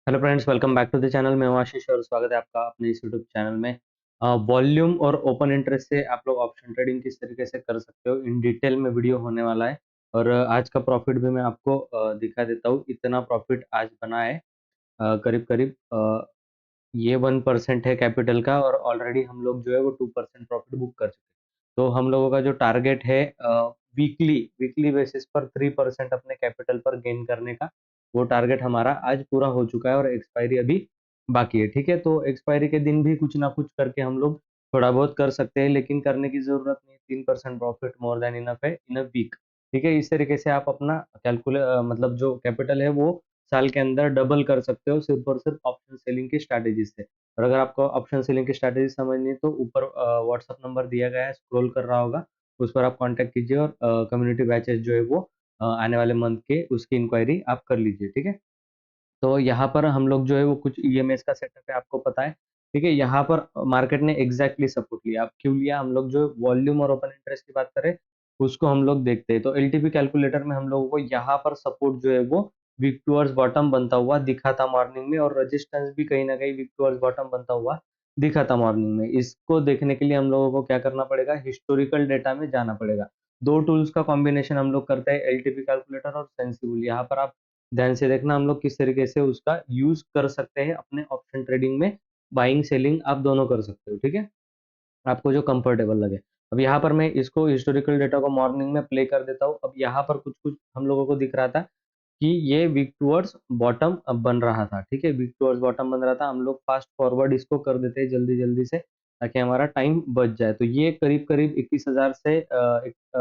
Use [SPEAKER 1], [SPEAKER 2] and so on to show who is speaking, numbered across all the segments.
[SPEAKER 1] Hello friends, welcome back to the channel. मैं हूं आशीष और स्वागत है आपका अपने इस यूट्यूब चैनल में। वॉल्यूम और ओपन इंटरेस्ट से आप लोग ऑप्शन ट्रेडिंग किस तरीके से कर सकते हो, इन डिटेल में वीडियो होने वाला है। और आज का प्रॉफिट भी मैं आपको दिखा देता हूँ। इतना प्रॉफिट आज बना है, करीब करीब ये 1% है कैपिटल का, और ऑलरेडी हम लोग जो है वो 2% प्रॉफिट बुक कर चुके हैं। तो हम लोगों का जो टारगेट है वीकली वीकली बेसिस पर 3% अपने कैपिटल पर गेन करने का, वो टारगेट हमारा आज पूरा हो चुका है और एक्सपायरी अभी बाकी है। ठीक है, तो एक्सपायरी के दिन भी कुछ ना कुछ करके हम लोग थोड़ा बहुत कर सकते हैं, लेकिन करने की जरूरत नहीं। 3% प्रॉफिट मोर देन इनफ है इन अ वीक। ठीक है, इस तरीके से आप अपना मतलब जो कैपिटल है वो साल के अंदर डबल कर सकते हो, सिर्फ और सिर्फ ऑप्शन सेलिंग की स्ट्रैटेजी से। और अगर आपको ऑप्शन सेलिंग की स्ट्रैटेजी समझनी है तो ऊपर व्हाट्सअप नंबर दिया गया है, स्क्रॉल कर रहा होगा, उस पर आप कांटेक्ट कीजिए और कम्युनिटी बैचेस जो है वो आने वाले मंथ के उसकी इंक्वायरी आप कर लीजिए। ठीक है, तो यहाँ पर हम लोग जो है वो कुछ ईएमएस का सेटअप है, आपको पता है। ठीक है, यहाँ पर मार्केट ने एग्जैक्टली सपोर्ट लिया। अब क्यों लिया, हम लोग जो वॉल्यूम और ओपन इंटरेस्ट की बात करें उसको हम लोग देखते हैं। तो एलटीपी कैलकुलेटर में हम लोगों को यहाँ पर सपोर्ट जो है वो वीक टूवर्ड्स बॉटम बनता हुआ दिखा था मॉर्निंग में, और रेजिस्टेंस भी कहीं ना कहीं वीक टूवर्ड्स बॉटम बनता हुआ दिखा था मॉर्निंग में। इसको देखने के लिए हम लोगों को क्या करना पड़ेगा, हिस्टोरिकल डेटा में जाना पड़ेगा। दो टूल्स का कॉम्बिनेशन हम लोग करते हैं, एलटीपी कैलकुलेटर और सेंसिबल। यहाँ पर आप ध्यान से देखना हम लोग किस तरीके से उसका यूज कर सकते हैं अपने ऑप्शन ट्रेडिंग में। बाइंग सेलिंग आप दोनों कर सकते हो। ठीक है, आपको जो कंफर्टेबल लगे। अब यहाँ पर मैं इसको हिस्टोरिकल डेटा को मॉर्निंग में प्ले कर देता हूँ। अब यहाँ पर कुछ कुछ हम लोगों को दिख रहा था कि ये वीक टूवर्ड्स बॉटम बन रहा था। ठीक है, वीक टूवर्ड्स बॉटम बन रहा था। हम लोग फास्ट फॉरवर्ड इसको कर देते हैं जल्दी जल्दी से, ताकि हमारा टाइम बच जाए। तो ये करीब करीब 21,000 से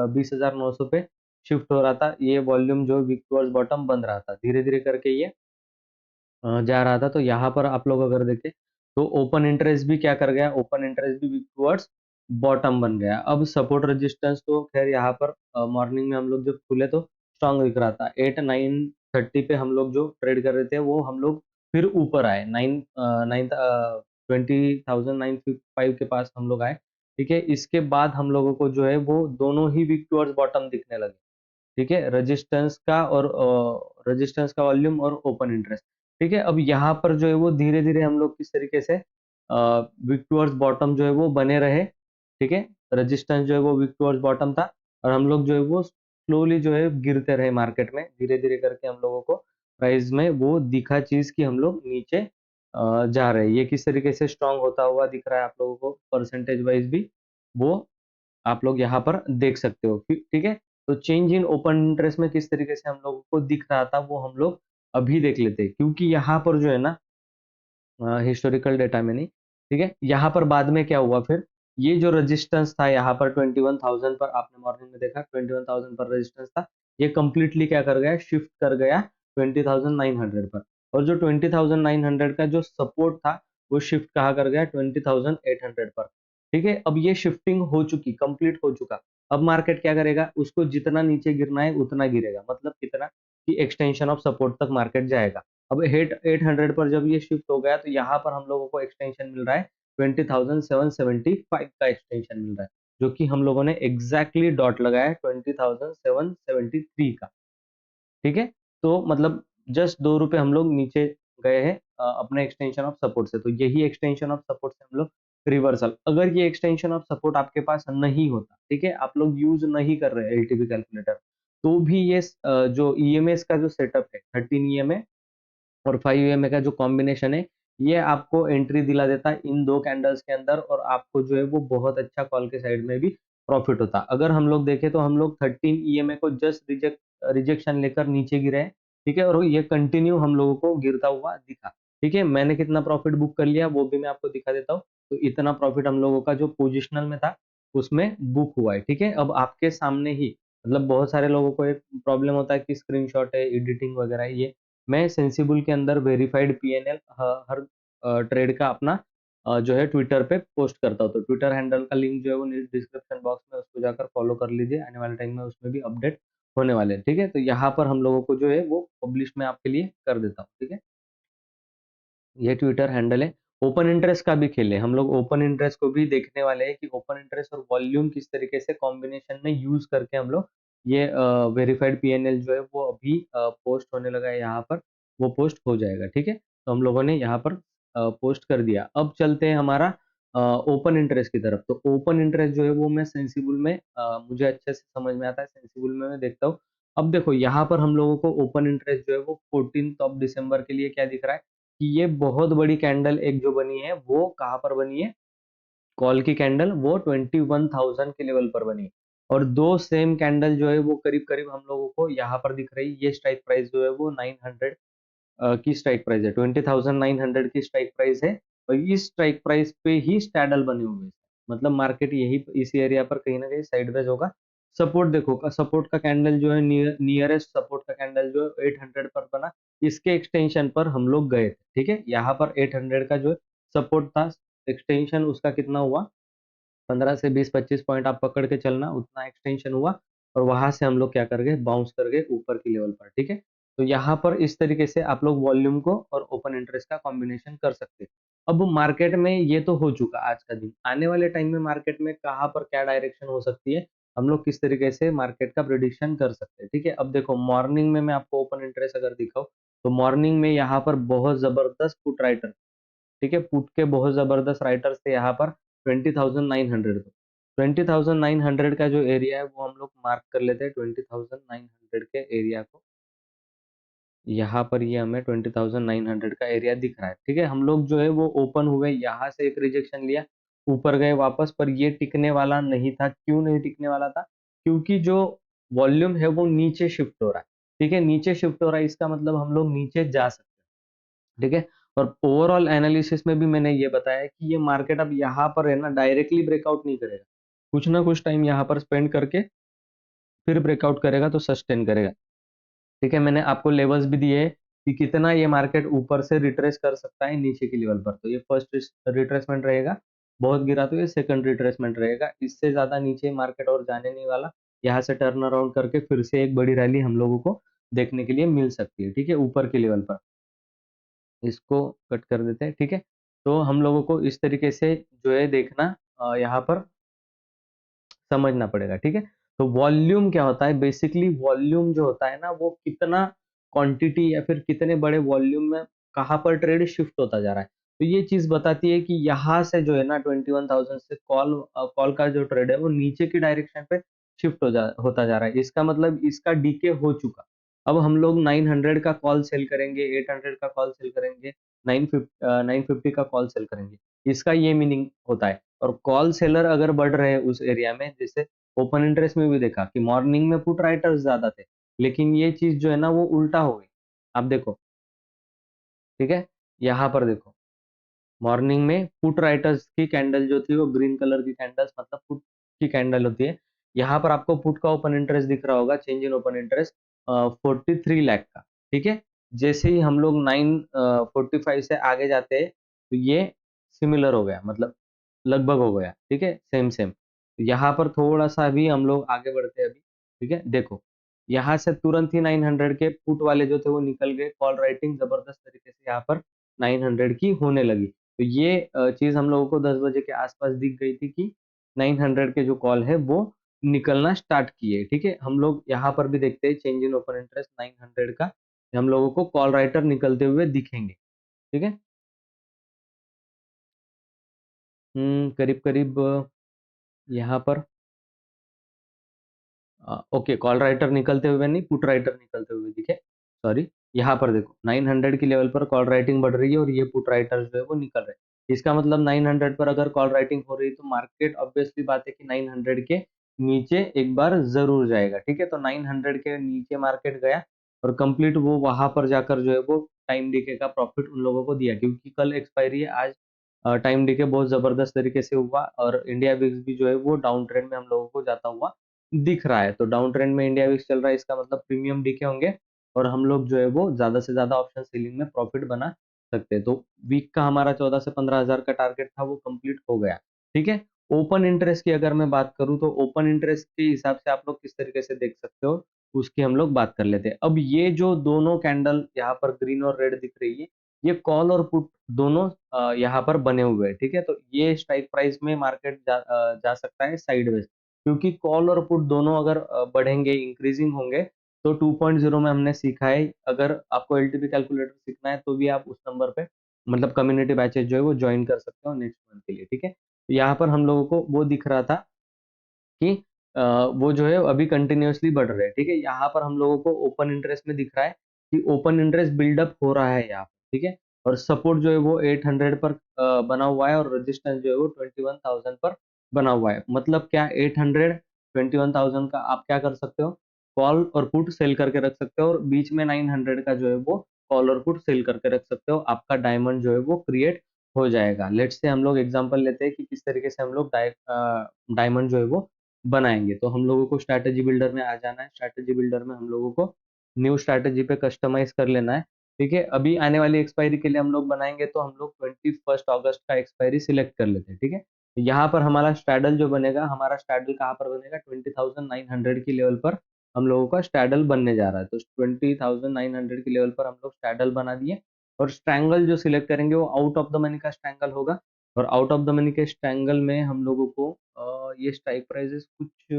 [SPEAKER 1] 20,900 पे शिफ्ट हो रहा था। ये वॉल्यूम जो वीक टूवर्ड्स बॉटम बन रहा था, धीरे धीरे करके ये जा रहा था। तो यहाँ पर आप लोग अगर देखें तो ओपन इंटरेस्ट भी क्या कर गया, ओपन इंटरेस्ट भी टुवर्ड्स बॉटम बन गया। अब सपोर्ट रेजिस्टेंस तो खैर यहाँ पर मॉर्निंग में हम लोग जब खुले तो स्ट्रांग दिख रहा था। 8,930 पे हम लोग जो ट्रेड कर रहे थे वो हम लोग फिर ऊपर आए, 20,905 के पास हम लोग आए। ठीक है, इसके बाद हम लोगों को जो है वो दोनों ही वीक टुवर्ड्स बॉटम दिखने लगे। ठीक है, रेजिस्टेंस का वॉल्यूम और ओपन इंटरेस्ट। ठीक है, अब यहाँ पर जो है वो धीरे धीरे हम लोग किस तरीके से वीक टुवर्ड्स बॉटम जो है वो बने रहे। ठीक है, रेजिस्टेंस जो है वो वीक टुवर्ड्स बॉटम था, और हम लोग जो है वो स्लोली जो है गिरते रहे मार्केट में। धीरे धीरे करके हम लोगों को प्राइस में वो दिखा चीज कि हम लोग नीचे जा रहे हैं। ये किस तरीके से स्ट्रांग होता हुआ दिख रहा है आप लोगों को, परसेंटेज वाइज भी वो आप लोग यहाँ पर देख सकते हो। ठीक है, तो चेंज इन ओपन इंटरेस्ट में किस तरीके से हम लोगों को दिख रहा था वो हम लोग अभी देख लेते हैं, क्योंकि यहाँ पर जो है ना हिस्टोरिकल डेटा में नहीं। ठीक है, यहाँ पर बाद में क्या हुआ फिर, ये जो रेजिस्टेंस था यहाँ पर 21,000 पर, आपने मॉर्निंग में देखा 21,000 पर रेजिस्टेंस था, ये कंप्लीटली क्या कर गया, शिफ्ट कर गया 20,900 पर। और जो 20,900 का जो सपोर्ट था वो शिफ्ट कहाँ कर गया, 20,800 पर। ठीक है, अब ये शिफ्टिंग हो चुकी, कंप्लीट हो चुका। अब मार्केट क्या करेगा, उसको जितना नीचे गिरना है उतना गिरेगा, मतलब कितना कि एक्सटेंशन ऑफ सपोर्ट तक मार्केट जाएगा। अब 800 पर जब ये शिफ्ट हो गया तो यहाँ पर हम लोगों को एक्सटेंशन मिल रहा है 20,775 का एक्सटेंशन मिल रहा है, जो कि हम लोगों ने एग्जैक्टली डॉट लगाया है 20,773 का। ठीक है, तो मतलब जस्ट 2 रुपए हम लोग नीचे गए हैं अपने एक्सटेंशन ऑफ सपोर्ट से। तो यही एक्सटेंशन ऑफ सपोर्ट से हम लोग रिवर्सल, अगर ये एक्सटेंशन ऑफ सपोर्ट आपके पास नहीं होता, ठीक है, आप लोग यूज नहीं कर रहे एलटीपी कैलकुलेटर, तो भी ये जो ईएमएस का जो सेटअप है 13 ईएमए और 5 का जो कॉम्बिनेशन है, ये आपको एंट्री दिला देता है इन दो कैंडल्स के अंदर, और आपको जो है वो बहुत अच्छा कॉल के साइड में भी प्रॉफिट होता। अगर हम लोग देखें तो हम लोग 13 ईएमए को जस्ट रिजेक्शन लेकर नीचे गिरे हैं। ठीक है, और ये कंटिन्यू हम लोगों को गिरता हुआ दिखा। ठीक है, मैंने कितना प्रॉफिट बुक कर लिया वो भी मैं आपको दिखा देता हूँ। तो इतना प्रॉफिट हम लोगों का जो पोजिशनल में था उसमें बुक हुआ है। ठीक है, अब आपके सामने ही, मतलब बहुत सारे लोगों को एक प्रॉब्लम होता है कि स्क्रीनशॉट है, एडिटिंग वगैरह, ये मैं सेंसिबल के अंदर वेरीफाइड पीएनएल हर ट्रेड का अपना जो है ट्विटर पे पोस्ट करता हूँ। तो ट्विटर हैंडल का लिंक जो है वो डिस्क्रिप्शन बॉक्स में, उसको जाकर फॉलो कर लीजिए। आने वाले टाइम में उसमें भी अपडेट होने वाले हैं। ठीक है, तो यहाँ पर हम लोगों को जो है वो पब्लिश में आपके लिए कर देता हूँ। ठीक है, ये ट्विटर हैंडल है। ओपन इंटरेस्ट का भी खेल है, हम लोग ओपन इंटरेस्ट को भी देखने वाले हैं कि ओपन इंटरेस्ट और वॉल्यूम किस तरीके से कॉम्बिनेशन में यूज करके हम लोग ये वेरीफाइड पीएनएल जो है वो अभी पोस्ट होने लगा है यहाँ पर। वो पोस्ट हो जाएगा, ठीक है। तो हम लोगों ने यहाँ पर पोस्ट कर दिया। अब चलते हैं हमारा ओपन इंटरेस्ट की तरफ। तो ओपन इंटरेस्ट जो है वो मैं सेंसिबल में मुझे अच्छे से समझ में आता है, सेंसिबल में मैं देखता हूँ। अब देखो यहाँ पर हम लोगों को ओपन इंटरेस्ट जो है वो 14th ऑफ दिसंबर के लिए क्या दिख रहा है कि ये बहुत बड़ी कैंडल एक जो बनी है वो कहाँ पर बनी है, कॉल की कैंडल वो 21,000 के लेवल पर बनी। और दो सेम कैंडल जो है वो करीब करीब हम लोगों को यहाँ पर दिख रही है। ये स्ट्राइक प्राइस जो है वो 900 की स्ट्राइक प्राइस है, 20,900 की स्ट्राइक प्राइस है। और इस स्ट्राइक प्राइस पे ही स्टैडल बने हुए हैं। मतलब मार्केट यही इस एरिया पर कहीं ना कहीं साइडवेज होगा। सपोर्ट देखो, सपोर्ट का कैंडल जो है नियरेस्ट सपोर्ट का कैंडल जो है 800 पर बना। इसके एक्सटेंशन पर हम लोग गए थे, ठीक है। यहाँ पर 800 का जो सपोर्ट था, एक्सटेंशन उसका कितना हुआ, 15 से 20-25 पॉइंट आप पकड़ के चलना, उतना एक्सटेंशन हुआ। और वहां से हम लोग क्या कर गए, बाउंस कर गए ऊपर की लेवल पर, ठीक है। तो यहाँ पर इस तरीके से आप लोग वॉल्यूम को और ओपन इंटरेस्ट का कॉम्बिनेशन कर सकते हैं। अब मार्केट में ये तो हो चुका आज का दिन, आने वाले टाइम में मार्केट में कहाँ पर क्या डायरेक्शन हो सकती है, हम लोग किस तरीके से मार्केट का प्रिडिक्शन कर सकते हैं, ठीक है। अब देखो मॉर्निंग में मैं आपको ओपन इंटरेस्ट अगर दिखाऊं, तो मॉर्निंग में यहाँ पर बहुत जबरदस्त पुट राइटर, ठीक है, पुट के बहुत जबरदस्त राइटर्स थे यहाँ पर 20,900। 20,900 का जो एरिया है वो हम लोग मार्क कर लेते हैं, 20,900 के एरिया को। यहाँ पर ये हमें 20,900 का एरिया दिख रहा है, ठीक है। हम लोग जो है वो ओपन हुए, यहाँ से एक रिजेक्शन लिया, ऊपर गए वापस, पर ये टिकने वाला नहीं था। क्यों नहीं टिकने वाला था, क्योंकि जो वॉल्यूम है वो नीचे शिफ्ट हो रहा है, ठीक है, नीचे शिफ्ट हो रहा है। इसका मतलब हम लोग नीचे जा सकते हैं, ठीक है। और ओवरऑल एनालिसिस में भी मैंने ये बताया कि ये मार्केट अब यहाँ पर है ना डायरेक्टली ब्रेकआउट नहीं करेगा, कुछ ना कुछ टाइम यहाँ पर स्पेंड करके फिर ब्रेकआउट करेगा तो सस्टेन करेगा, ठीक है। मैंने आपको लेवल्स भी दिए कि कितना ये मार्केट ऊपर से रिट्रेस कर सकता है नीचे की लेवल पर। तो ये फर्स्ट रिट्रेसमेंट रहेगा, बहुत गिरा तो ये सेकंड रिट्रेसमेंट रहेगा, इससे ज्यादा नीचे मार्केट और जाने नहीं वाला। यहाँ से टर्न अराउंड करके फिर से एक बड़ी रैली हम लोगों को देखने के लिए मिल सकती है, ठीक है, ऊपर की लेवल पर। इसको कट कर देते हैं, ठीक है। तो हम लोगों को इस तरीके से जो है देखना, यहाँ पर समझना पड़ेगा, ठीक है। तो वॉल्यूम क्या होता है, बेसिकली वॉल्यूम जो होता है ना वो कितना क्वांटिटी या फिर कितने बड़े वॉल्यूम में कहाँ पर ट्रेड शिफ्ट होता जा रहा है। तो ये चीज बताती है कि यहाँ से जो है ना 21,000 से कॉल कॉल का जो ट्रेड है वो नीचे की डायरेक्शन पे शिफ्ट होता जा रहा है। इसका मतलब इसका डीके हो चुका। अब हम लोग 900 का कॉल सेल करेंगे, 800 का कॉल सेल करेंगे, 950 का कॉल सेल करेंगे, इसका ये मीनिंग होता है। और कॉल सेलर अगर बढ़ रहे हैं उस एरिया में, जैसे ओपन इंटरेस्ट में भी देखा कि मॉर्निंग में पुट राइटर्स ज्यादा थे, लेकिन ये चीज जो है ना वो उल्टा हो गई। आप देखो, ठीक है, यहाँ पर देखो, मॉर्निंग में पुट राइटर्स की कैंडल जो थी वो ग्रीन कलर की कैंडल्स, मतलब पुट की कैंडल होती है। यहाँ पर आपको पुट का ओपन इंटरेस्ट दिख रहा होगा, change in open interest 43 lakh का, ठीक है। जैसे ही हम लोग 945 से आगे जाते हैं तो ये सिमिलर हो गया, मतलब लगभग हो गया, ठीक है, सेम सेम। यहाँ पर थोड़ा सा भी हम लोग आगे बढ़ते हैं अभी, ठीक है। देखो यहाँ से तुरंत ही 900 के पुट वाले जो थे वो निकल गए, कॉल राइटिंग जबरदस्त तरीके से यहाँ पर 900 की होने लगी। तो ये चीज हम लोगों को 10 बजे के आसपास दिख गई थी कि 900 के जो कॉल है वो निकलना स्टार्ट किए, ठीक है। हम लोग यहाँ पर भी देखते हैं चेंज इन ओपन इंटरेस्ट 900 का, हम लोगों को कॉल राइटर निकलते हुए दिखेंगे, ठीक है। करीब करीब यहाँ पर ओके, कॉल राइटर निकलते हुए नहीं, पुट राइटर निकलते हुए दिखे, सॉरी। यहाँ पर देखो 900 की लेवल पर कॉल राइटिंग बढ़ रही है और ये पुट राइटर जो है वो निकल रहे हैं। इसका मतलब 900 पर अगर कॉल राइटिंग हो रही है तो मार्केट ऑब्वियसली बात है कि 900 के नीचे एक बार जरूर जाएगा, ठीक है। तो 900 के नीचे मार्केट गया और कंप्लीट वो वहां पर जाकर जो है वो टाइम डीके का प्रॉफिट उन लोगों को दिया, क्योंकि कल एक्सपायरी है, आज टाइम डीके बहुत जबरदस्त तरीके से हुआ और इंडिया विक्स भी जो है वो डाउन ट्रेंड में हम लोगों को जाता हुआ दिख रहा है। तो डाउन ट्रेंड में इंडिया विक्स चल रहा है, इसका मतलब प्रीमियम डीके होंगे और हम लोग जो है वो ज्यादा से ज्यादा ऑप्शन सेलिंग में प्रॉफिट बना सकते हैं। तो वीक का हमारा 14 से 15 हजार का टारगेट था वो कंप्लीट हो गया, ठीक है। ओपन इंटरेस्ट की अगर मैं बात करूं तो ओपन इंटरेस्ट के हिसाब से आप लोग किस तरीके से देख सकते हो उसकी हम लोग बात कर लेते हैं। अब ये जो दोनों कैंडल यहाँ पर ग्रीन और रेड दिख रही है, ये कॉल और पुट दोनों यहाँ पर बने हुए हैं, ठीक है। तो ये स्ट्राइक प्राइस में मार्केट जा सकता है साइडवेज, क्योंकि कॉल और पुट दोनों अगर बढ़ेंगे, इंक्रीजिंग होंगे, तो 2.0 में हमने सीखा है, अगर आपको एलटीपी कैलकुलेटर सीखना है तो भी आप उस नंबर पे मतलब कम्युनिटी बैचेज जो है वो ज्वाइन कर सकते हो नेक्स्ट मंथ के लिए, ठीक है। तो यहाँ पर हम लोगों को वो दिख रहा था कि वो जो है अभी कंटिन्यूअसली बढ़ रहे हैं, ठीक है। यहाँ पर हम लोगों को ओपन इंटरेस्ट में दिख रहा है कि ओपन इंटरेस्ट बिल्डअप हो रहा है यहाँ पर, ठीक है। और सपोर्ट जो है वो 800 पर बना हुआ है, और रेजिस्टेंस जो है वो 21,000 पर बना हुआ है। मतलब क्या, 800 21,000 का आप क्या कर सकते हो, कॉल और पुट सेल करके रख सकते हो, और बीच में 900 का जो है वो कॉल और पुट सेल करके रख सकते हो। आपका डायमंड जो है वो क्रिएट हो जाएगा। लेट्स से हम लोग एग्जांपल लेते हैं कि किस तरीके से हम लोग डायमंड जो है वो बनाएंगे। तो हम लोगों को स्ट्रैटेजी बिल्डर में आ जाना है। स्ट्रैटेजी बिल्डर में हम लोगों को न्यू स्ट्रैटेजी पे कस्टमाइज कर लेना है, ठीक है। अभी आने वाली एक्सपायरी के लिए हम लोग बनाएंगे, तो हम लोग 21 अगस्त का एक्सपायरी सिलेक्ट कर लेते हैं, ठीक है। यहाँ पर हमारा स्ट्रैडल जो बनेगा, हमारा स्ट्रैडल कहाँ पर बनेगा, 20,900 की लेवल पर हम लोगों का स्ट्रैडल बनने जा रहा है। तो 20,900 की लेवल पर हम लोग स्ट्रैडल बना दिए, और स्ट्रैंगल जो सिलेक्ट करेंगे वो आउट ऑफ द मनी का स्ट्रैंगल होगा। और आउट ऑफ द मनी के स्ट्रैंगल में हम लोगों को ये स्ट्राइक प्राइजेस कुछ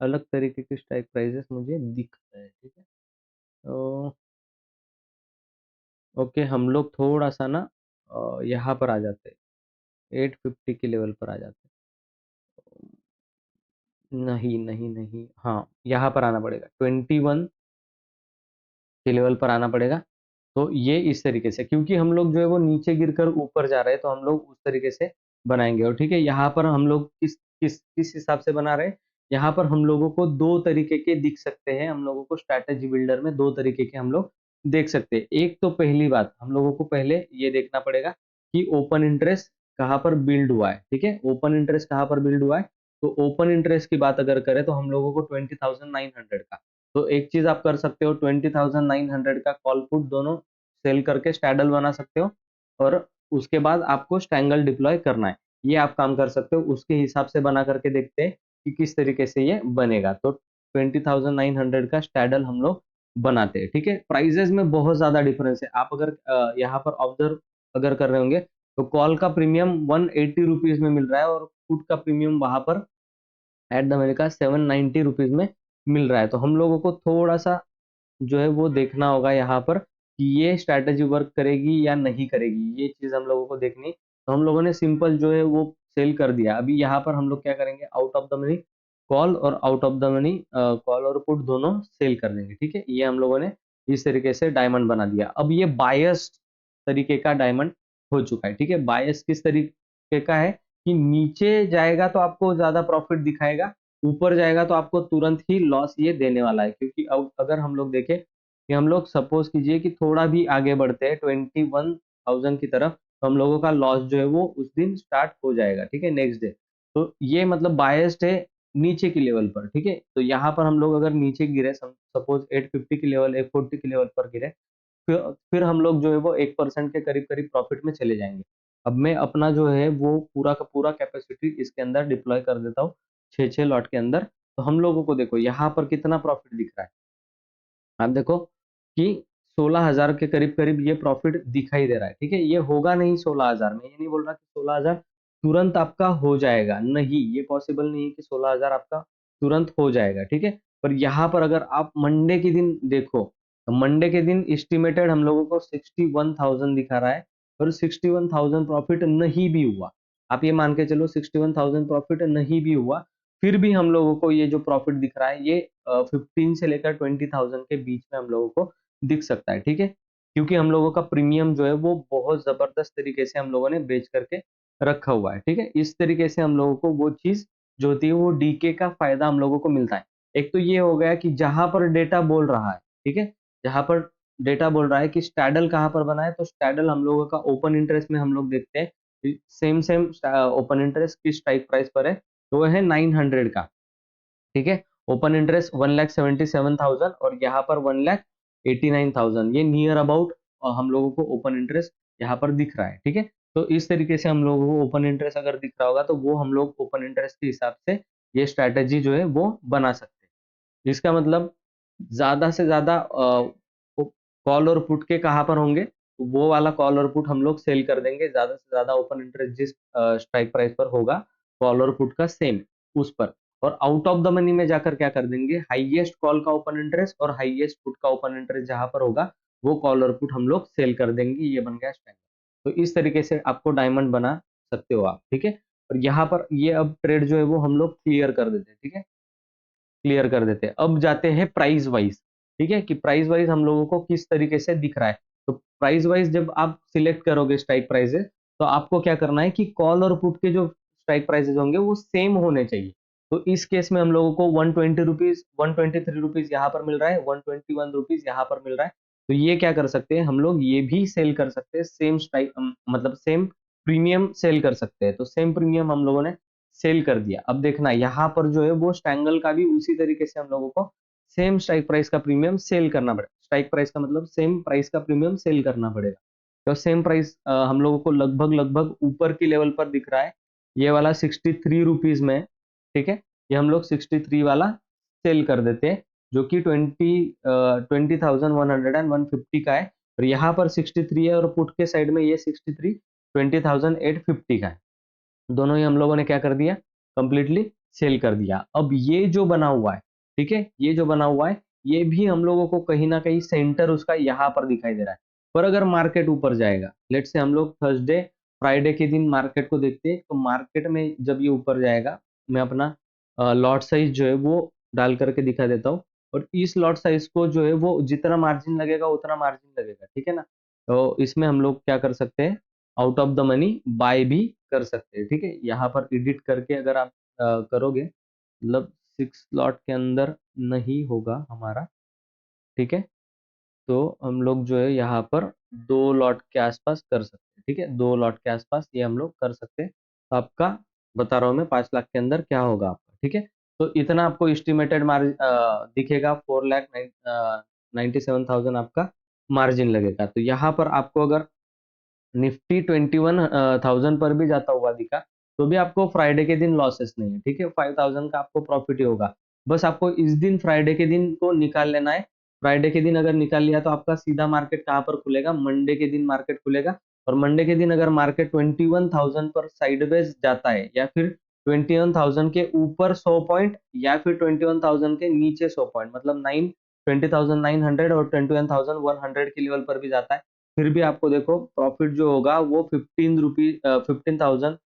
[SPEAKER 1] अलग तरीके के स्ट्राइक प्राइजेस मुझे दिख रहे हैं, ठीक है। तो ओके, हम लोग थोड़ा सा ना यहाँ पर आ जाते हैं, 850 के लेवल पर आ जाते हैं। नहीं नहीं नहीं, हाँ, यहाँ पर आना पड़ेगा, 21 के लेवल पर आना पड़ेगा। तो ये इस तरीके से, क्योंकि हम लोग जो है वो नीचे गिरकर ऊपर जा रहे हैं, तो हम लोग उस तरीके से बनाएंगे। और ठीक है, यहाँ पर हम लोग किस किस किस हिसाब से बना रहे हैं, यहाँ पर हम लोगों को दो तरीके के दिख सकते हैं। हम लोगों को स्ट्रैटेजी बिल्डर में दो तरीके के हम लोग देख सकते हैं। एक तो पहली बात, हम लोगों को पहले ये देखना पड़ेगा कि ओपन इंटरेस्ट कहाँ पर बिल्ड हुआ है, ठीक है। ओपन इंटरेस्ट कहाँ पर बिल्ड हुआ है, तो ओपन इंटरेस्ट की बात अगर करें तो हम लोगों को 20,900 का, तो एक चीज आप कर सकते हो, 20,900 का कॉल पुट दोनों सेल करके स्टैडल बना सकते हो, और उसके बाद आपको स्टैंगल डिप्लॉय करना है। ये आप काम कर सकते हो, उसके हिसाब से बना करके देखते हैं कि किस तरीके से ये बनेगा। तो 20,900 का स्टैडल हम लोग बनाते हैं, ठीक है। प्राइजेस में बहुत ज्यादा डिफरेंस है। आप अगर यहाँ पर ऑब्जर्व अगर कर रहे होंगे, तो कॉल का प्रीमियम 180 रुपीज में मिल रहा है, और पुट का प्रीमियम वहां पर एट द मनी का 790 रुपीज में मिल रहा है। तो हम लोगों को थोड़ा सा जो है वो देखना होगा यहाँ पर कि ये स्ट्रैटेजी वर्क करेगी या नहीं करेगी, ये चीज हम लोगों को देखनी। तो हम लोगों ने सिंपल जो है वो सेल कर दिया। अभी यहाँ पर हम लोग क्या करेंगे, out of the money call और out of the money call और पुट दोनों सेल कर देंगे, ठीक है। ये हम लोगों ने इस तरीके से डायमंड बना दिया। अब ये बायस्ड तरीके का डायमंड हो चुका है, ठीक है। बायस किस तरीके का है कि नीचे जाएगा तो आपको ज्यादा प्रॉफिट दिखाएगा, ऊपर जाएगा तो आपको तुरंत ही लॉस ये देने वाला है। क्योंकि अब अगर हम लोग देखें कि हम लोग सपोज कीजिए कि थोड़ा भी आगे बढ़ते हैं 21,000 की तरफ, तो हम लोगों का लॉस जो है वो उस दिन स्टार्ट हो जाएगा, ठीक है, नेक्स्ट डे। तो ये मतलब बायस्ड है नीचे की लेवल पर, ठीक है। तो यहाँ पर हम लोग अगर नीचे गिरे, सपोज 850 की लेवल, 840 की लेवल पर गिरे, फिर फिर हम लोग जो है वो 1% के करीब करीब प्रॉफिट में चले जाएंगे। अब मैं अपना जो है वो पूरा का पूरा कैपेसिटी इसके अंदर डिप्लॉय कर देता हूँ, 6 लॉट के अंदर। तो हम लोगों को देखो यहाँ पर कितना प्रॉफिट दिख रहा है। आप देखो कि 16,000 के करीब करीब ये प्रॉफिट दिखाई दे रहा है, ठीक है। ये होगा नहीं 16,000 में, ये नहीं बोल रहा कि 16,000 तुरंत आपका हो जाएगा, नहीं, ये पॉसिबल नहीं है कि 16,000 आपका तुरंत हो जाएगा, ठीक है। पर यहाँ पर अगर आप मंडे के दिन देखो, तो मंडे के दिन एस्टिमेटेड हम लोगों को 61,000 दिखा रहा है, और 61,000 प्रॉफिट नहीं भी हुआ। आप ये मान के चलो 61,000 प्रॉफिट नहीं भी हुआ, फिर भी हम लोगों को ये जो प्रॉफिट दिख रहा है, ये 15 से लेकर 20,000 के बीच में हम लोगों को दिख सकता है, ठीक है। क्योंकि हम लोगों का प्रीमियम जो है वो बहुत जबरदस्त तरीके से हम लोगों ने बेच करके रखा हुआ है, ठीक है। इस तरीके से हम लोगों को वो चीज जो होती है वो डीके का फायदा हम लोगों को मिलता है। एक तो ये हो गया कि जहां पर डेटा बोल रहा है, ठीक है, जहां पर डेटा बोल रहा है कि स्टैडल कहाँ पर बना है, तो स्टैडल हम लोगों का ओपन इंटरेस्ट में हम लोग देखते हैं सेम सेम ओपन इंटरेस्ट की स्ट्राइक प्राइस पर है, तो वो है 900 का, ठीक है। ओपन इंटरेस्ट 1,77,000, और यहाँ पर 1,89,000, ये नियर अबाउट हम लोगों को ओपन इंटरेस्ट यहाँ पर दिख रहा है, ठीक है। तो इस तरीके से हम लोगों को ओपन इंटरेस्ट अगर दिख रहा होगा, तो वो हम लोग ओपन इंटरेस्ट के हिसाब से ये स्ट्रैटेजी जो है वो बना सकते हैं। इसका मतलब ज्यादा से ज्यादा कॉल और पुट के कहाँ पर होंगे, तो वो वाला कॉल और पुट हम लोग सेल कर देंगे। ज्यादा से ज्यादा ओपन इंटरेस्ट जिस स्ट्राइक प्राइस पर होगा, कॉल और पुट का सेम उस पर। और आउट ऑफ द मनी में जाकर क्या कर देंगे, हाईएस्ट कॉल का ओपन इंटरेस्ट और हाईएस्ट पुट का ओपन इंटरेस्ट जहां पर होगा वो कॉल और पुट हम लोग सेल कर देंगे। ये बन गया स्टैंडर्ड। तो इस तरीके से आपको डायमंड बना सकते हो आप, ठीक है। और यहाँ पर ये अब ट्रेड जो है वो हम लोग क्लियर कर देते हैं, ठीक है, क्लियर कर देते हैं। अब जाते हैं प्राइस वाइज, ठीक है, कि प्राइस वाइज हम लोगों को किस तरीके से दिख रहा है। तो प्राइस वाइज जब आप सिलेक्ट करोगे स्ट्राइक प्राइसेस, तो आपको क्या करना है कि कॉल और पुट के जो स्ट्राइक प्राइसेस होंगे वो सेम होने चाहिए। तो इस केस में हम लोगों को 120 रुपीज, 123 रुपीज यहाँ पर मिल रहा है, 121 रुपीज यहाँ पर मिल रहा है। तो ये क्या कर सकते हैं हम लोग, ये भी सेल कर सकते हैं सेम स्ट्राइक, मतलब सेम प्रीमियम सेल कर सकते हैं। तो सेम प्रीमियम हम लोगों ने सेल कर दिया। अब देखना यहाँ पर जो है वो स्टैंगल का भी उसी तरीके से हम लोगों को सेम स्ट्राइक प्राइस का प्रीमियम सेल करना पड़ेगा। स्ट्राइक प्राइस का मतलब सेम प्राइस का प्रीमियम सेल करना पड़ेगा। तो सेम प्राइस हम लोगों को लगभग लगभग ऊपर की लेवल पर दिख रहा है, ये वाला 63 रुपीज में, ठीक है। ये हम लोग 63 वाला सेल कर देते हैं, जो कि 20,100 एंड 150 का है। और यहाँ पर 63 है और पुट के साइड में ये 63 20,850 का है। दोनों ही हम लोगों ने क्या कर दिया, कंप्लीटली सेल कर दिया। अब ये जो बना हुआ है, ठीक है, ये जो बना हुआ है ये भी हम लोगों को कहीं ना कहीं सेंटर उसका यहाँ पर दिखाई दे रहा है। पर अगर मार्केट ऊपर जाएगा, लेट से हम लोग थर्सडे फ्राइडे के दिन मार्केट को देखते हैं, तो मार्केट में जब ये ऊपर जाएगा, मैं अपना लॉट साइज जो है वो डाल करके दिखा देता हूँ। और इस लॉट साइज को जो है वो जितना मार्जिन लगेगा उतना मार्जिन लगेगा, ठीक है ना। तो इसमें हम लोग क्या कर सकते हैं, out of the money by भी कर सकते हैं, ठीक है। यहाँ पर एडिट करके अगर आप करोगे, मतलब 6 लॉट के अंदर नहीं होगा हमारा, ठीक है। तो हम लोग जो है यहाँ पर 2 लॉट के आसपास कर सकते हैं, ठीक है, 2 लॉट के आसपास ये हम लोग कर सकते हैं। तो आपका बता रहा हूँ मैं 5 लाख के अंदर क्या होगा आपका, ठीक है। तो इतना आपको एस्टिमेटेड दिखेगा, 4,97,000 आपका मार्जिन लगेगा। तो यहाँ पर आपको अगर निफ्टी 21,000 पर भी जाता हुआ दिखा, तो भी आपको फ्राइडे के दिन लॉसेस नहीं है, ठीक है, 5,000 का आपको प्रॉफिट ही होगा। बस आपको इस दिन फ्राइडे के दिन को निकाल लेना है। फ्राइडे के दिन अगर निकाल लिया तो आपका सीधा मार्केट कहाँ पर खुलेगा, मंडे के दिन मार्केट खुलेगा। और मंडे के दिन अगर मार्केट 21,000 पर साइडवेज जाता है, या फिर 21,000 के ऊपर 100 पॉइंट, या फिर 21,000 के नीचे 100 पॉइंट, मतलब 20,900 और 21,100 के लेवल पर भी जाता है, फिर भी आपको देखो प्रॉफिट जो होगा वो 15,000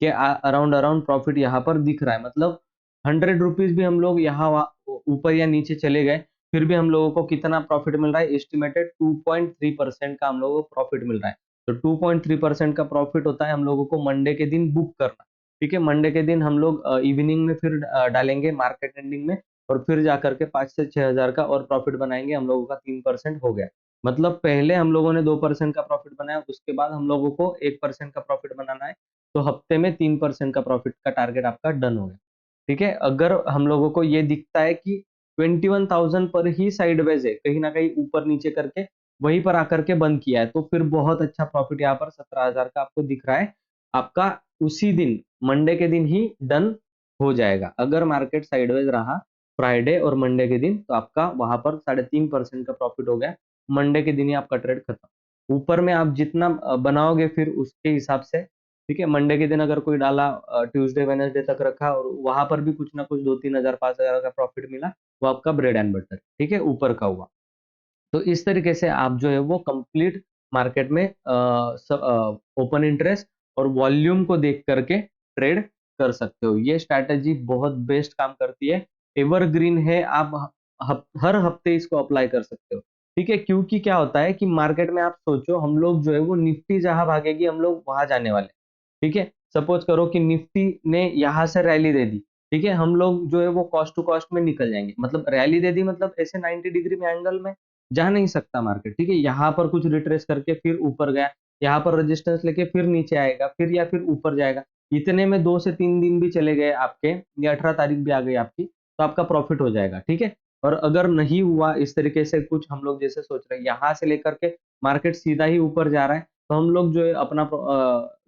[SPEAKER 1] के अराउंड अराउंड प्रॉफिट यहाँ पर दिख रहा है। मतलब 100 रुपीज भी हम लोग यहाँ ऊपर या नीचे चले गए, फिर भी हम लोगों को कितना प्रॉफिट मिल रहा है, एस्टिमेटेड 2.3% का हम लोगों को प्रॉफिट मिल रहा है। तो 2.3% का प्रॉफिट होता है हम लोगों को मंडे के दिन बुक करना, ठीक है। मंडे के दिन हम लोग इवनिंग में फिर डालेंगे मार्केट एंडिंग में, और फिर जाकर के 5 से 6 हजार का और प्रॉफिट बनाएंगे। हम लोगों का 3% हो गया। मतलब पहले हम लोगों ने 2% का प्रॉफिट बनाया, उसके बाद हम लोगों को 1% का प्रॉफिट बनाना है। तो हफ्ते में 3% का प्रॉफिट का टारगेट आपका डन हो गया, ठीक है। अगर हम लोगों को ये दिखता है कि 21,000 पर ही साइडवेज है, कहीं ना कहीं ऊपर नीचे करके वहीं पर आकर के बंद किया है, तो फिर बहुत अच्छा प्रॉफिट यहाँ पर 17,000 का आपको दिख रहा है। आपका उसी दिन मंडे के दिन ही डन हो जाएगा। अगर मार्केट साइडवेज रहा फ्राइडे और मंडे के दिन, तो आपका वहां पर 3.5% का प्रॉफिट हो गया। मंडे के दिन ही आपका ट्रेड खत्म। ऊपर में आप जितना बनाओगे फिर उसके हिसाब से, ठीक है। मंडे के दिन अगर कोई डाला, ट्यूसडे वेडनेसडे तक रखा और वहां पर भी कुछ ना कुछ 2-3 हजार 5 हजार का प्रॉफिट मिला, वो आपका ब्रेड एंड बटर, ठीक है, ऊपर का हुआ। तो इस तरीके से आप जो है वो कंप्लीट मार्केट में ओपन इंटरेस्ट और वॉल्यूम को देख करके ट्रेड कर सकते हो। ये स्ट्रैटेजी बहुत बेस्ट काम करती है, एवरग्रीन है। आप हर हफ्ते इसको अप्लाई कर सकते हो, ठीक है। क्योंकि क्या होता है कि मार्केट में आप सोचो, हम लोग जो है वो निफ्टी जहां भागेगी हम लोग वहां जाने वाले, ठीक है। सपोज करो कि निफ्टी ने यहाँ से रैली दे दी, ठीक है, हम लोग जो है वो कॉस्ट टू कॉस्ट में निकल जाएंगे। मतलब रैली दे दी मतलब ऐसे 90 डिग्री में एंगल में जा नहीं सकता मार्केट, ठीक है। यहाँ पर कुछ रिट्रेस करके फिर ऊपर गया, यहाँ पर रेजिस्टेंस लेके फिर नीचे आएगा, फिर या फिर ऊपर जाएगा। इतने में 2 से 3 दिन भी चले गए आपके, या 18 तारीख भी आ गई आपकी, तो आपका प्रॉफिट हो जाएगा, ठीक है। और अगर नहीं हुआ इस तरीके से कुछ, हम लोग जैसे सोच रहे हैं यहाँ से लेकर के मार्केट सीधा ही ऊपर जा रहा है, तो हम लोग जो है अपना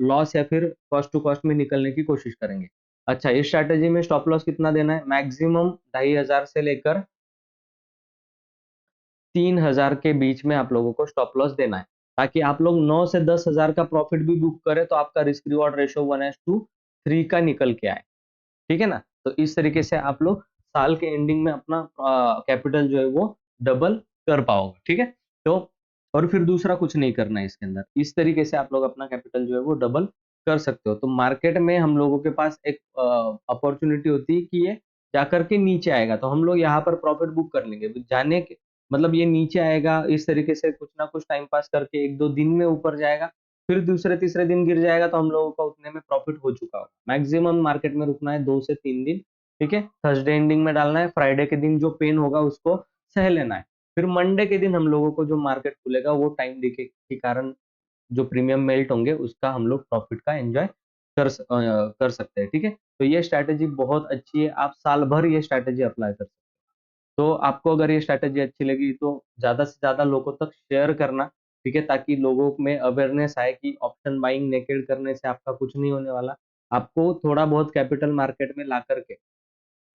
[SPEAKER 1] लॉस या फिर कॉस्ट टू कॉस्ट में निकलने की कोशिश करेंगे। अच्छा, इस स्ट्रैटेजी में स्टॉप लॉस कितना देना है, मैक्सिमम 2,500 से लेकर 3,000 के बीच में आप लोगों को स्टॉप लॉस देना है, ताकि आप लोग 9 से 10 हजार का प्रॉफिट भी बुक करें तो आपका रिस्क रिवॉर्ड रेशो 1:3 का निकल के आए, ठीक है ना। तो इस तरीके से आप लोग साल के एंडिंग में अपना कैपिटल जो है वो डबल कर पाओगे, ठीक है। तो और फिर दूसरा कुछ नहीं करना है इसके अंदर, इस तरीके से आप लोग अपना कैपिटल जो है वो डबल कर सकते हो। तो मार्केट में हम लोगों के पास एक अपॉर्चुनिटी होती है कि ये जाकर के नीचे आएगा, तो हम लोग यहाँ पर प्रॉफिट बुक कर लेंगे। जाने के मतलब ये नीचे आएगा, इस तरीके से कुछ ना कुछ टाइम पास करके 1-2 दिन में ऊपर जाएगा, फिर दूसरे तीसरे दिन गिर जाएगा, तो हम लोगों का उतने में प्रॉफिट हो चुका होगा। मैक्सिमम मार्केट में रुकना है 2 से 3 दिन, ठीक है। थर्सडे एंडिंग में डालना है, फ्राइडे के दिन जो पेन होगा उसको सह लेना है। फिर मंडे के दिन हम लोगों को जो मार्केट खुलेगा वो टाइम देखे के कारण जो प्रीमियम मेल्ट होंगे उसका हम लोग प्रॉफिट का एंजॉय कर सकते हैं, ठीक है। तो ये स्ट्रैटेजी बहुत अच्छी है, आप साल भर ये स्ट्रैटेजी अप्लाई कर सकते हैं। तो आपको अगर ये स्ट्रैटेजी अच्छी लगी तो ज़्यादा से ज़्यादा लोगों तक शेयर करना, ठीक है, ताकि लोगों में अवेयरनेस आए कि ऑप्शन बाइंग नेकेड करने से आपका कुछ नहीं होने वाला। आपको थोड़ा बहुत कैपिटल मार्केट में ला करके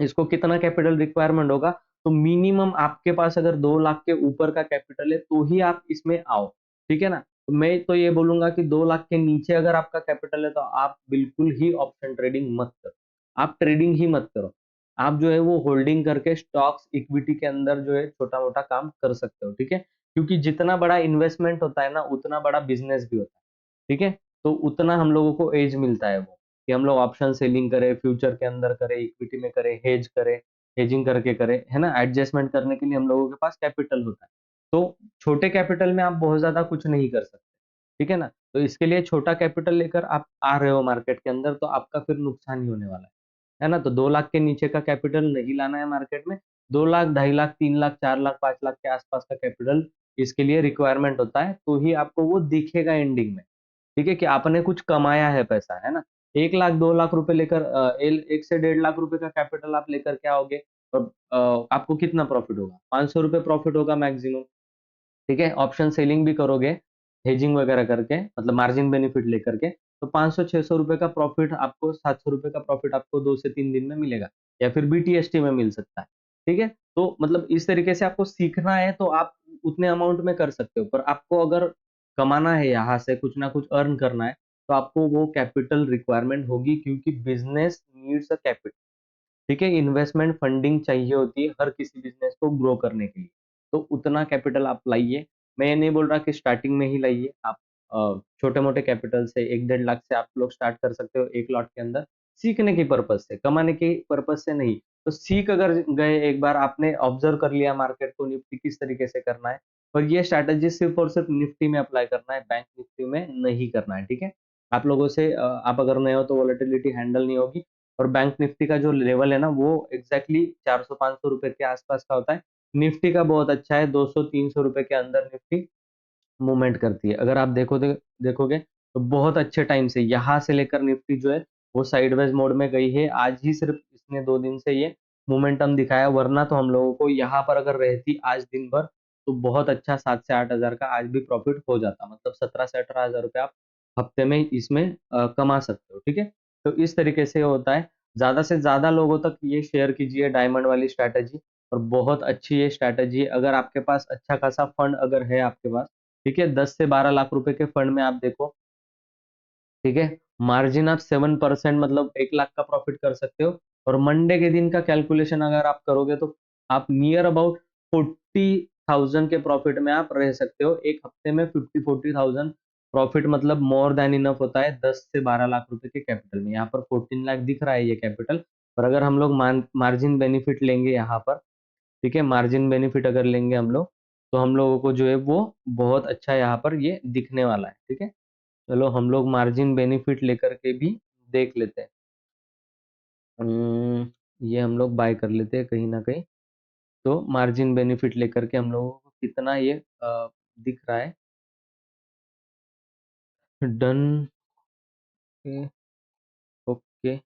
[SPEAKER 1] इसको कितना कैपिटल रिक्वायरमेंट होगा, तो मिनिमम आपके पास अगर 2 लाख के ऊपर का कैपिटल है तो ही आप इसमें आओ, ठीक है ना। तो मैं तो ये बोलूंगा कि 2 लाख के नीचे अगर आपका कैपिटल है तो आप बिल्कुल ही ऑप्शन ट्रेडिंग मत करो, आप ट्रेडिंग ही मत करो। आप जो है वो होल्डिंग करके स्टॉक्स इक्विटी के अंदर जो है छोटा मोटा काम कर सकते हो, ठीक है। क्योंकि जितना बड़ा इन्वेस्टमेंट होता है ना उतना बड़ा बिजनेस भी होता है, ठीक है। तो उतना हम लोगों को एज मिलता है वो, कि हम लोग ऑप्शन सेलिंग करें, फ्यूचर के अंदर करें, इक्विटी में करें, हेज करें, हेजिंग करके करें, है ना। एडजस्टमेंट करने के लिए हम लोगों के पास कैपिटल होता है। तो छोटे कैपिटल में आप बहुत ज्यादा कुछ नहीं कर सकते, ठीक है ना। तो इसके लिए छोटा कैपिटल लेकर आप आ रहे हो मार्केट के अंदर तो आपका फिर नुकसान ही होने वाला है ना। तो 2 लाख के नीचे का कैपिटल नहीं लाना है मार्केट में। 2 लाख, 2.5 लाख, 3 लाख, 4 लाख, 5 लाख के आसपास का कैपिटल इसके लिए रिक्वायरमेंट होता है, तो ही आपको वो दिखेगा एंडिंग में, ठीक है, कि आपने कुछ कमाया है पैसा, है ना। 1 लाख 2 लाख रुपए लेकर 1 से 1.5 लाख रुपए का कैपिटल आप लेकर के आओगे और आपको कितना प्रॉफिट होगा? 500 रुपए प्रॉफिट होगा मैक्सिमम, ठीक है। ऑप्शन सेलिंग भी करोगे, हेजिंग वगैरह करके, मतलब मार्जिन बेनिफिट लेकर के, तो 500-600 रुपए का प्रॉफिट आपको, 700 रुपए का प्रॉफिट आपको 2 से 3 दिन में मिलेगा, या फिर बीटीएसटी में मिल सकता है, ठीक है। तो मतलब इस तरीके से आपको सीखना है तो आप उतने अमाउंट में कर सकते हो, पर आपको अगर कमाना है यहाँ से कुछ ना कुछ अर्न करना है, तो आपको वो कैपिटल रिक्वायरमेंट होगी, क्योंकि बिजनेस नीड्स अ कैपिटल, ठीक है। इन्वेस्टमेंट फंडिंग चाहिए होती है हर किसी बिजनेस को ग्रो करने के लिए, तो उतना कैपिटल आप लाइए। मैं ये नहीं बोल रहा कि स्टार्टिंग में ही लाइए, आप छोटे मोटे कैपिटल से 1-1.5 लाख से आप लोग स्टार्ट कर सकते हो, 1 लाख के अंदर, सीखने की पर्पज से, कमाने की पर्पज से नहीं। तो सीख अगर गए, एक बार आपने ऑब्जर्व कर लिया मार्केट को, निफ्टी किस तरीके से करना है, और ये स्ट्रैटेजी सिर्फ और सिर्फ निफ्टी में अप्लाई करना है, बैंक निफ्टी में नहीं करना है, ठीक है। आप लोगों से आप अगर नए हो तो वोलेटिलिटी हैंडल नहीं होगी, और बैंक निफ्टी का जो लेवल है ना वो एग्जैक्टली 400-500 रुपए के आसपास का होता है। निफ्टी का बहुत अच्छा है, 200-300 रुपए के अंदर निफ्टी मूवमेंट करती है। अगर आप देखोगे तो बहुत अच्छे टाइम से यहाँ से लेकर निफ्टी जो है वो साइडवेज मोड में गई है। आज ही सिर्फ इसने 2 दिन से ये मोमेंटम दिखाया, वरना तो हम लोगों को यहाँ पर अगर रहती आज दिन भर तो बहुत अच्छा 7 से 8 हजार का आज भी प्रॉफिट हो जाता, मतलब 17 से 18 हजार रुपये आप हफ्ते में इसमें कमा सकते हो, ठीक है। तो इस तरीके से होता है। ज्यादा से ज्यादा लोगों तक ये शेयर कीजिए डायमंड वाली स्ट्रैटेजी, और बहुत अच्छी ये स्ट्रैटेजी है। अगर आपके पास अच्छा खासा फंड अगर है आपके पास, ठीक है, 10 से 12 लाख रुपए के फंड में आप देखो, ठीक है, मार्जिन आप 7% मतलब 1 लाख का प्रॉफिट कर सकते हो। और मंडे के दिन का कैलकुलेशन अगर आप करोगे तो आप नियर अबाउट 40,000 के प्रॉफिट में आप रह सकते हो एक हफ्ते में। 50-40,000 प्रॉफिट मतलब मोर देन इनफ होता है 10 से 12 लाख रुपए के कैपिटल में। यहाँ पर 14 लाख दिख रहा है ये कैपिटल, पर अगर हम लोग मार्जिन बेनिफिट लेंगे यहाँ पर, ठीक है, मार्जिन बेनिफिट अगर लेंगे हम लोग, तो हम लोगों को जो है वो बहुत अच्छा यहाँ पर ये दिखने वाला है, ठीक है। चलो हम लोग मार्जिन बेनिफिट लेकर के भी देख लेते हैं। ये हम लोग बाय कर लेते हैं कहीं ना कहीं। तो मार्जिन बेनिफिट लेकर के हम लोगों को कितना ये दिख रहा है। डन। ओके।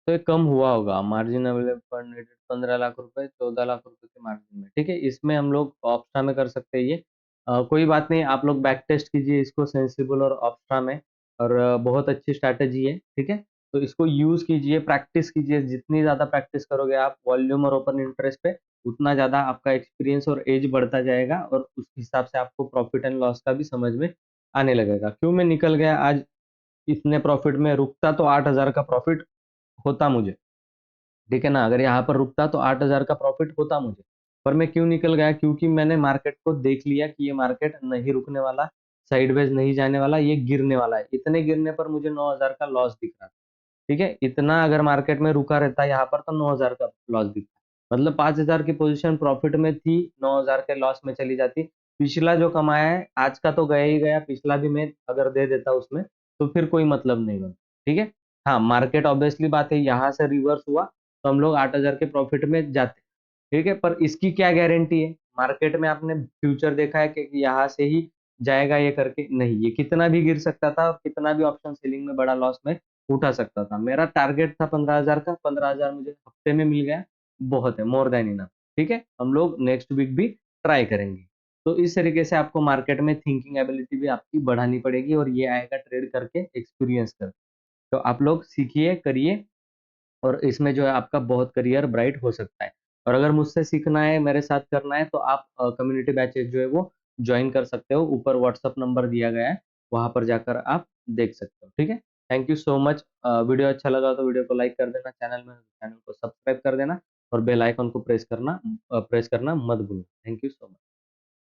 [SPEAKER 1] तो ये कम हुआ होगा मार्जिन अवेलेबल फंड 15 लाख रुपए, 14 लाख रुपए के मार्जिन में, ठीक है। इसमें हम लोग ऑप्शा में कर सकते हैं ये। कोई बात नहीं, आप लोग बैक टेस्ट कीजिए इसको सेंसिबल और ऑप्शा में, और बहुत अच्छी स्ट्रैटेजी है, ठीक है। तो इसको यूज कीजिए, प्रैक्टिस कीजिए, जितनी ज्यादा प्रैक्टिस करोगे आप वॉल्यूम और ओपन इंटरेस्ट पे, उतना ज्यादा आपका एक्सपीरियंस और एज बढ़ता जाएगा, और उस हिसाब से आपको प्रॉफिट एंड लॉस का भी समझ में आने लगेगा। क्यों मैं निकल गया आज इतने प्रॉफिट में रुकता तो 8,000 का प्रॉफिट होता मुझे, ठीक है ना। अगर यहाँ पर रुकता तो 8,000 का प्रॉफिट होता मुझे, पर मैं क्यों निकल गया? क्योंकि मैंने मार्केट को देख लिया कि ये मार्केट नहीं रुकने वाला, साइडवेज नहीं जाने वाला, ये गिरने वाला है। इतने गिरने पर मुझे 9,000 का लॉस दिख रहा था, ठीक है। इतना अगर मार्केट में रुका रहता यहाँ पर तो 9,000 का लॉस दिखता, मतलब 5,000 की पोजीशन प्रॉफिट में थी, 9,000 के लॉस में चली जाती। पिछला जो कमाया है आज का तो गया ही गया, पिछला भी मैं अगर दे देता उसमें तो फिर कोई मतलब नहीं बनता, ठीक है। हाँ, मार्केट ऑब्वियसली बात है यहाँ से रिवर्स हुआ तो हम लोग 8,000 के प्रॉफिट में जाते, ठीक है। पर इसकी क्या गारंटी है? मार्केट में आपने फ्यूचर देखा है कि यहाँ से ही जाएगा ये करके? नहीं, ये कितना भी गिर सकता था और कितना भी ऑप्शन सेलिंग में बड़ा लॉस में उठा सकता था। मेरा टारगेट था 15,000 का, 15,000 मुझे हफ्ते में मिल गया, बहुत है, मोर देन इनफ, ठीक है। हम लोग नेक्स्ट वीक भी ट्राई करेंगे। तो इस तरीके से आपको मार्केट में थिंकिंग एबिलिटी भी आपकी बढ़ानी पड़ेगी, और ये आएगा ट्रेड करके, एक्सपीरियंस करके। तो आप लोग सीखिए, करिए, और इसमें जो है आपका बहुत करियर ब्राइट हो सकता है। और अगर मुझसे सीखना है, मेरे साथ करना है, तो आप कम्युनिटी बैचेस जो है वो ज्वाइन कर सकते हो। ऊपर व्हाट्सअप नंबर दिया गया है, वहां पर जाकर आप देख सकते हो, ठीक है। Thank you so much. Video अच्छा लगा तो वीडियो को लाइक कर देना, चैनल को सब्सक्राइब कर देना, और बेल आइकन को प्रेस करना मत भूलना। Thank you so much.